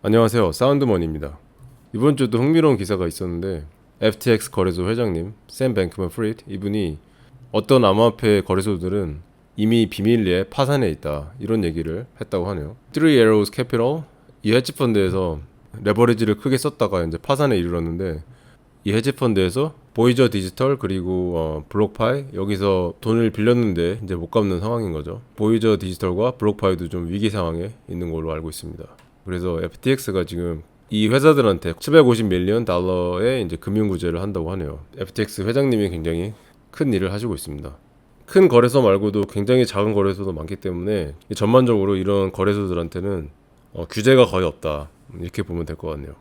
안녕하세요. 사운드머니입니다. 이번 주도 흥미로운 기사가 있었는데 FTX 거래소 회장님 샘 뱅크먼 프리드 이분이 어떤 암호화폐 거래소들은 이미 비밀리에 파산해 있다 이런 얘기를 했다고 하네요. Three Arrows Capital 이 헤지펀드에서 레버리지를 크게 썼다가 이제 파산에 이르렀는데 이 헤지펀드에서 보이저 디지털 그리고 블록파이 여기서 돈을 빌렸는데 이제 못 갚는 상황인 거죠. 보이저 디지털과 블록파이도 좀 위기 상황에 있는 걸로 알고 있습니다. 그래서 FTX가 지금 이 회사들한테 750 밀리언 달러의 이제 금융 구제를 한다고 하네요. FTX 회장님이 굉장히 큰 일을 하시고 있습니다. 큰 거래소 말고도 굉장히 작은 거래소도 많기 때문에 전반적으로 이런 거래소들한테는 규제가 거의 없다 이렇게 보면 될 것 같네요.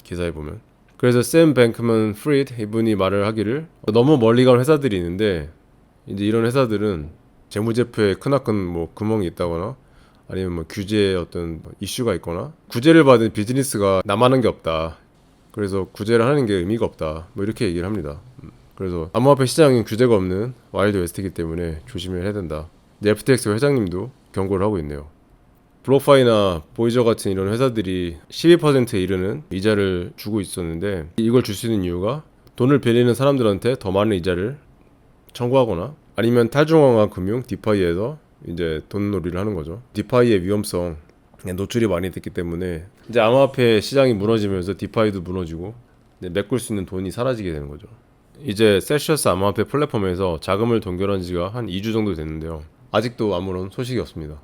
기사에 보면. 그래서 샘 뱅크먼 프리드 이분이 말을 하기를 너무 멀리 간 회사들이 있는데 이제 이런 회사들은 재무제표에 크나큰 뭐 구멍이 있다거나 아니면 뭐 규제에 어떤 이슈가 있거나 구제를 받은 비즈니스가 남아는 게 없다. 그래서 구제를 하는 게 의미가 없다. 뭐 이렇게 얘기를 합니다. 그래서 암호화폐 시장은 규제가 없는 와일드 웨스트이기 때문에 조심을 해야 된다. FTX 회장님도 경고를 하고 있네요. 블록파이나 보이저 같은 이런 회사들이 12%에 이르는 이자를 주고 있었는데 이걸 줄 수 있는 이유가 돈을 빌리는 사람들한테 더 많은 이자를 청구하거나 아니면 탈중앙화 금융 디파이에서 이제 돈놀이를 하는 거죠. 디파이의 위험성 노출이 많이 됐기 때문에 이제 암호화폐 시장이 무너지면서 디파이도 무너지고 메꿀 수 있는 돈이 사라지게 되는 거죠. 이제 셀시어스 암호화폐 플랫폼에서 자금을 동결한 지가 한 2주 정도 됐는데요. 아직도 아무런 소식이 없습니다.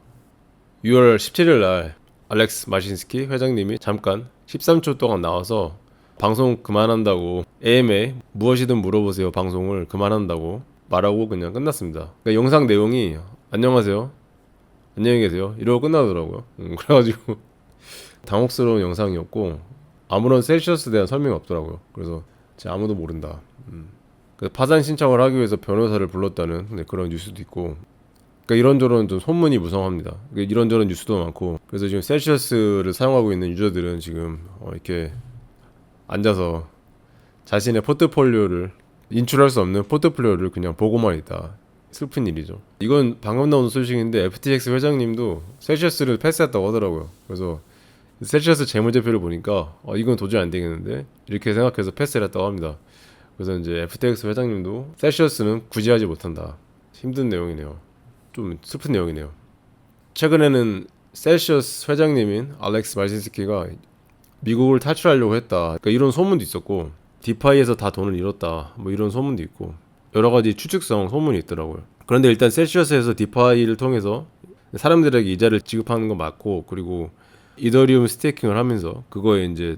6월 17일 날 알렉스 마신스키 회장님이 잠깐 13초 동안 나와서 방송 그만한다고 AMA 무엇이든 물어보세요 방송을 그만한다고 말하고 그냥 끝났습니다. 그러니까 영상 내용이 안녕하세요 안녕히 계세요 이러고 끝나더라고요. 그래가지고 당혹스러운 영상이었고 아무런 셀시어스에 대한 설명이 없더라고요. 그래서 진짜 아무도 모른다. 그래서 파산 신청을 하기 위해서 변호사를 불렀다는 그런 뉴스도 있고 그러니까 이런저런 좀 소문이 무성합니다. 그러니까 이런저런 뉴스도 많고 그래서 지금 셀시어스를 사용하고 있는 유저들은 지금 이렇게 앉아서 자신의 포트폴리오를 인출할 수 없는 포트폴리오를 그냥 보고만 있다. 슬픈 일이죠. 이건 방금 나온 소식인데 FTX 회장님도 셀시어스를 패스했다고 하더라고요. 그래서 셀시어스 재무제표를 보니까 이건 도저히 안 되겠는데 이렇게 생각해서 패스를 했다고 합니다. 그래서 이제 FTX 회장님도 셀시어스는 구제하지 못한다. 힘든 내용이네요. 좀 슬픈 내용이네요. 최근에는 셀시어스 회장님인 알렉스 말신스키가 미국을 탈출하려고 했다. 그러니까 이런 소문도 있었고 디파이에서 다 돈을 잃었다. 뭐 이런 소문도 있고 여러 가지 추측성 소문이 있더라고요. 그런데 일단 셀시어스에서 디파이를 통해서 사람들에게 이자를 지급하는 거 맞고 그리고 이더리움 스테이킹을 하면서 그거에 이제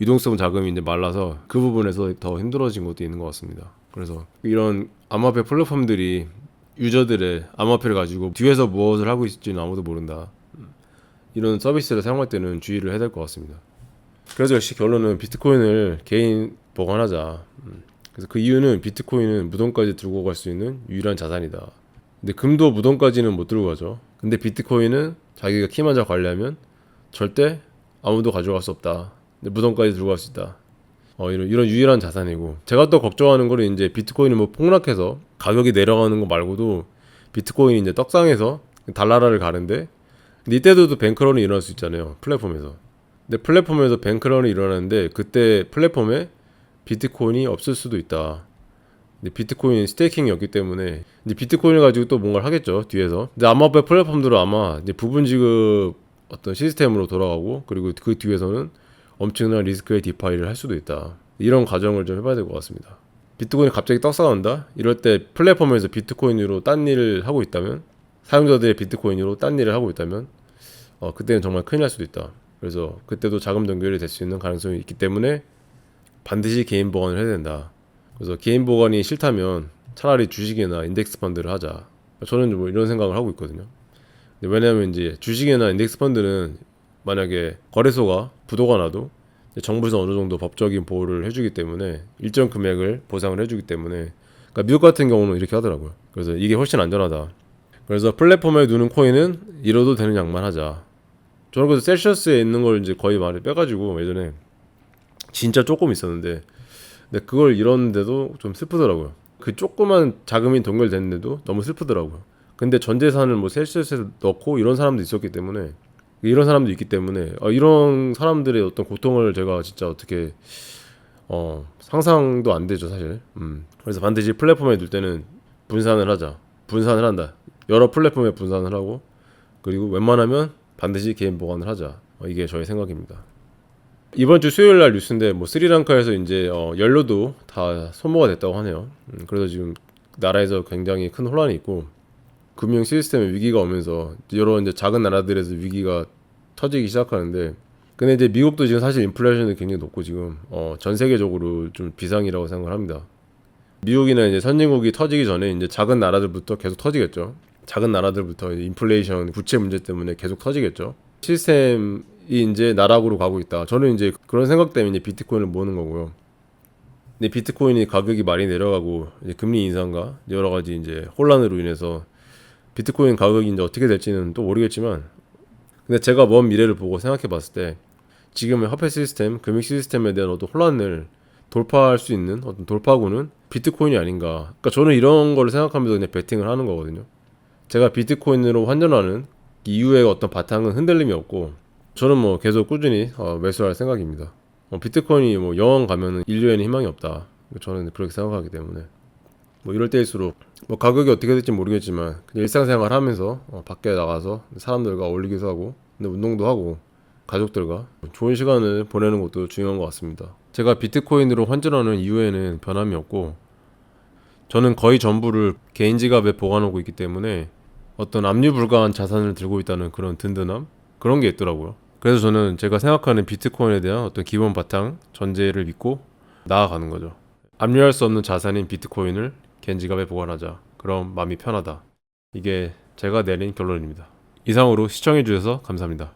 유동성 자금이 이제 말라서 그 부분에서 더 힘들어진 것도 있는 것 같습니다. 그래서 이런 암호화폐 플랫폼들이 유저들의 암호화폐를 가지고 뒤에서 무엇을 하고 있을지는 아무도 모른다. 이런 서비스를 사용할 때는 주의를 해야 될 것 같습니다. 그래서 역시 결론은 비트코인을 개인 보관하자. 그래서 그 이유는 비트코인은 무덤까지 들고 갈 수 있는 유일한 자산이다. 근데 금도 무덤까지는 못 들고 가죠. 근데 비트코인은 자기가 키만 잘 관리하면 절대 아무도 가져갈 수 없다. 근데 무덤까지 들고 갈 수 있다. 이런 유일한 자산이고 제가 또 걱정하는 거는 이제 비트코인이 뭐 폭락해서 가격이 내려가는 거 말고도 비트코인이 이제 떡상해서 달나라를 가는데 근데 이때도 뱅크런이 일어날 수 있잖아요. 플랫폼에서. 근데 플랫폼에서 뱅크런이 일어나는데 그때 플랫폼에 비트코인이 없을 수도 있다. 근데 비트코인 스테이킹이 없기 때문에 이제 비트코인을 가지고 또 뭔가를 하겠죠. 뒤에서. 근데 암호화폐 플랫폼들은 아마 이제 부분 지급 어떤 시스템으로 돌아가고 그리고 그 뒤에서는 엄청난 리스크의 디파이를 할 수도 있다. 이런 과정을 좀 해봐야 될 것 같습니다. 비트코인이 갑자기 떡상한다? 이럴 때 플랫폼에서 비트코인으로 딴 일을 하고 있다면 사용자들의 비트코인으로 딴 일을 하고 있다면 그때는 정말 큰일 날 수도 있다. 그래서 그때도 자금 동결이 될 수 있는 가능성이 있기 때문에 반드시 개인 보관을 해야 된다. 그래서 개인 보관이 싫다면 차라리 주식이나 인덱스 펀드를 하자. 저는 뭐 이런 생각을 하고 있거든요. 왜냐하면 이제 주식이나 인덱스 펀드는 만약에 거래소가 부도가 나도 정부에서 어느 정도 법적인 보호를 해주기 때문에 일정 금액을 보상을 해주기 때문에 그러니까 미국 같은 경우는 이렇게 하더라고요. 그래서 이게 훨씬 안전하다. 그래서 플랫폼에 두는 코인은 잃어도 되는 양만 하자. 저는 그래서 셀시어스에 있는 걸 이제 거의 많이 빼가지고 예전에 진짜 조금 있었는데 근데 그걸 잃었는데도 좀 슬프더라고요. 그 조그만 자금이 동결됐는데도 너무 슬프더라고요. 근데 전 재산을 뭐 셀시어스에 넣고 이런 사람도 있었기 때문에 이런 사람도 있기 때문에 이런 사람들의 어떤 고통을 제가 진짜 어떻게 상상도 안 되죠 사실. 그래서 반드시 플랫폼에 둘 때는 분산을 하자. 분산을 한다. 여러 플랫폼에 분산을 하고 그리고 웬만하면 반드시 개인 보관을 하자. 이게 저의 생각입니다. 이번 주 수요일 날 뉴스인데 뭐 스리랑카에서 이제 연료도 다 소모가 됐다고 하네요. 그래서 지금 나라에서 굉장히 큰 혼란이 있고 금융 시스템에 위기가 오면서 여러 이제 작은 나라들에서 위기가 터지기 시작하는데 근데 이제 미국도 지금 사실 인플레이션이 굉장히 높고 지금 전 세계적으로 좀 비상이라고 생각을 합니다. 미국이나 이제 선진국이 터지기 전에 이제 작은 나라들부터 계속 터지겠죠. 작은 나라들부터 인플레이션 부채 문제 때문에 계속 터지겠죠. 시스템이 이제 나락으로 가고 있다. 저는 이제 그런 생각 때문에 이제 비트코인을 모으는 거고요. 근데 비트코인이 가격이 많이 내려가고 이제 금리 인상과 여러 가지 이제 혼란으로 인해서 비트코인 가격이 이제 어떻게 될지는 또 모르겠지만 근데 제가 먼 미래를 보고 생각해 봤을 때 지금의 화폐 시스템, 금융 시스템에 대한 어떤 혼란을 돌파할 수 있는 어떤 돌파구는 비트코인이 아닌가. 그러니까 저는 이런 거를 생각하면서 그냥 베팅을 하는 거거든요. 제가 비트코인으로 환전하는 이후의 어떤 바탕은 흔들림이 없고 저는 뭐 계속 꾸준히 매수할 생각입니다. 비트코인이 뭐 영원 가면은 인류에는 희망이 없다. 저는 그렇게 생각하기 때문에 뭐 이럴 때일수록 뭐 가격이 어떻게 될지 모르겠지만 그냥 일상생활 하면서 밖에 나가서 사람들과 어울리기도 하고 근데 운동도 하고 가족들과 좋은 시간을 보내는 것도 중요한 것 같습니다. 제가 비트코인으로 환전하는 이후에는 변함이 없고 저는 거의 전부를 개인 지갑에 보관하고 있기 때문에 어떤 압류 불가한 자산을 들고 있다는 그런 든든함 그런 게 있더라고요. 그래서 저는 제가 생각하는 비트코인에 대한 어떤 기본 바탕 전제를 믿고 나아가는 거죠. 압류할 수 없는 자산인 비트코인을 개인 지갑에 보관하자. 그럼 마음이 편하다. 이게 제가 내린 결론입니다. 이상으로 시청해주셔서 감사합니다.